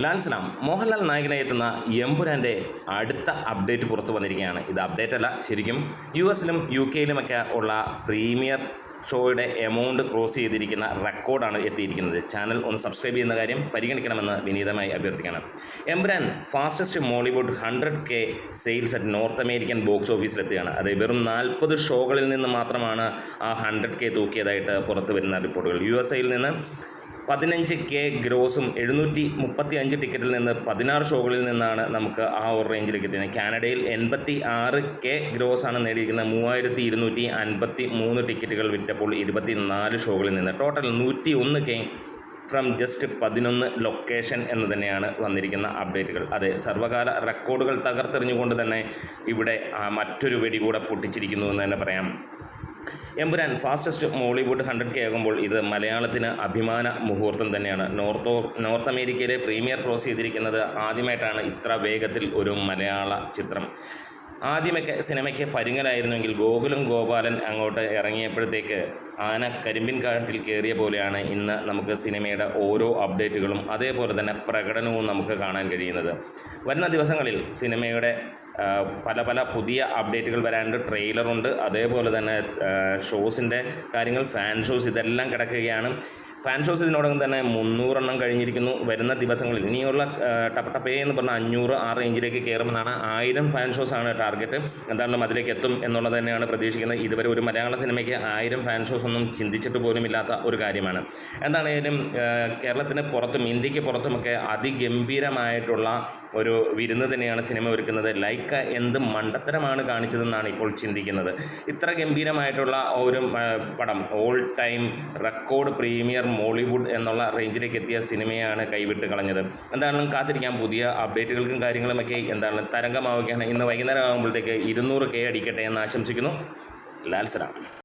ലാൽ സലാം മോഹൻലാൽ നായകനായി എത്തുന്ന എമ്പുരാൻ്റെ അടുത്ത അപ്ഡേറ്റ് പുറത്തു വന്നിരിക്കുകയാണ്. ഇത് അപ്ഡേറ്റ് അല്ല, ശരിക്കും US-ലും UK-ലുമൊക്കെ ഉള്ള പ്രീമിയർ ഷോയുടെ എമൗണ്ട് ക്രോസ് ചെയ്തിരിക്കുന്ന റെക്കോർഡാണ് എത്തിയിരിക്കുന്നത്. ചാനൽ ഒന്ന് സബ്സ്ക്രൈബ് ചെയ്യുന്ന കാര്യം പരിഗണിക്കണമെന്ന് വിനീതമായി അഭ്യർത്ഥിക്കണം. Empuraan fastest Mollywood 100K sales at North American box ഓഫീസിലെത്തുകയാണ്. അത് വെറും 40 ഷോകളിൽ നിന്ന് മാത്രമാണ് ആ 100K തൂക്കിയതായിട്ട് പുറത്തു വരുന്ന റിപ്പോർട്ടുകൾ. USA-യിൽ നിന്ന് 15K ഗ്രോസും 735 ടിക്കറ്റിൽ നിന്ന് 16 ഷോകളിൽ നിന്നാണ് നമുക്ക് ആ ഒരു റേഞ്ചിലേക്ക് എത്തിയത്. കാനഡയിൽ 86K ഗ്രോസാണ് നേടിയിരിക്കുന്നത്. 3253 ടിക്കറ്റുകൾ വിറ്റപ്പോൾ 24 ഷോകളിൽ നിന്ന്. Total 101K from just 11 location എന്ന് തന്നെയാണ് വന്നിരിക്കുന്ന അപ്ഡേറ്റുകൾ. അതെ, സർവകാല റെക്കോർഡുകൾ തകർത്തെറിഞ്ഞുകൊണ്ട് തന്നെ ഇവിടെ മറ്റൊരു വെടി കൂടെ പൊട്ടിച്ചിരിക്കുന്നു എന്ന് തന്നെ പറയാം. എമ്പുരാൻ ഫാസ്റ്റസ്റ്റ് മോളിവുഡ് 100K ആകുമ്പോൾ ഇത് മലയാളത്തിന് അഭിമാന മുഹൂർത്തം തന്നെയാണ്. നോർത്ത് അമേരിക്കയിലെ പ്രീമിയർ ക്രോസ് ചെയ്തിരിക്കുന്നത് ആദ്യമായിട്ടാണ് ഇത്ര വേഗത്തിൽ ഒരു മലയാള ചിത്രം. ആദ്യമൊക്കെ സിനിമയ്ക്ക് പരിങ്ങലായിരുന്നെങ്കിൽ ഗോകുലം ഗോപാലൻ അങ്ങോട്ട് ഇറങ്ങിയപ്പോഴത്തേക്ക് ആന കരിമ്പിൻ കാട്ടിൽ കയറിയ പോലെയാണ് ഇന്ന് നമുക്ക് സിനിമയുടെ ഓരോ അപ്ഡേറ്റുകളും അതേപോലെ തന്നെ പ്രകടനവും നമുക്ക് കാണാൻ കഴിയുന്നത്. വരുന്ന ദിവസങ്ങളിൽ സിനിമയുടെ പല പുതിയ അപ്ഡേറ്റുകൾ വരാനുണ്ട്. ട്രെയിലറുണ്ട്, അതേപോലെ തന്നെ ഷോസിൻ്റെ കാര്യങ്ങൾ, ഫാൻ ഷോസ്, ഇതെല്ലാം കിടക്കുകയാണ്. ഫാൻ ഷോസ് ഇതിനോടകം തന്നെ 300 കഴിഞ്ഞിരിക്കുന്നു. വരുന്ന ദിവസങ്ങളിൽ ഇനിയുള്ള ടപ്പേ എന്ന് പറഞ്ഞാൽ 500 ആ റേഞ്ചിലേക്ക് കയറുമെന്നാണ്. 1000 ഫാൻ ഷോസാണ് ടാർഗറ്റ്. എന്തായാലും അതിലേക്ക് എത്തും എന്നുള്ളത് തന്നെയാണ് പ്രതീക്ഷിക്കുന്നത്. ഇതുവരെ ഒരു മലയാള സിനിമയ്ക്ക് 1000 ഫാൻ ഷോസ് ഒന്നും ചിന്തിച്ചിട്ട് പോലും ഇല്ലാത്ത ഒരു കാര്യമാണ്. എന്താണെങ്കിലും കേരളത്തിന് പുറത്തും ഇന്ത്യക്ക് പുറത്തുമൊക്കെ അതിഗംഭീരമായിട്ടുള്ള ഒരു വിരുന്ന് തന്നെയാണ് സിനിമ ഒരുക്കുന്നത്. ലൈക്ക എന്ത് മണ്ടത്തരമാണ് കാണിച്ചതെന്നാണ് ഇപ്പോൾ ചിന്തിക്കുന്നത്. ഇത്ര ഗംഭീരമായിട്ടുള്ള ഒരു പടം, all time record premier Mollywood എന്നുള്ള റേഞ്ചിലേക്ക് എത്തിയ സിനിമയാണ് കൈവിട്ട് കളഞ്ഞത്. എന്താണെങ്കിലും കാത്തിരിക്കാം. പുതിയ അപ്ഡേറ്റുകൾക്കും കാര്യങ്ങളുമൊക്കെ എന്താണ് തരംഗമാവുകയാണ്. ഇന്ന് വൈകുന്നേരം ആകുമ്പോഴത്തേക്ക് 200K അടിക്കട്ടെ എന്ന് ആശംസിക്കുന്നു. ലാൽ സലാം.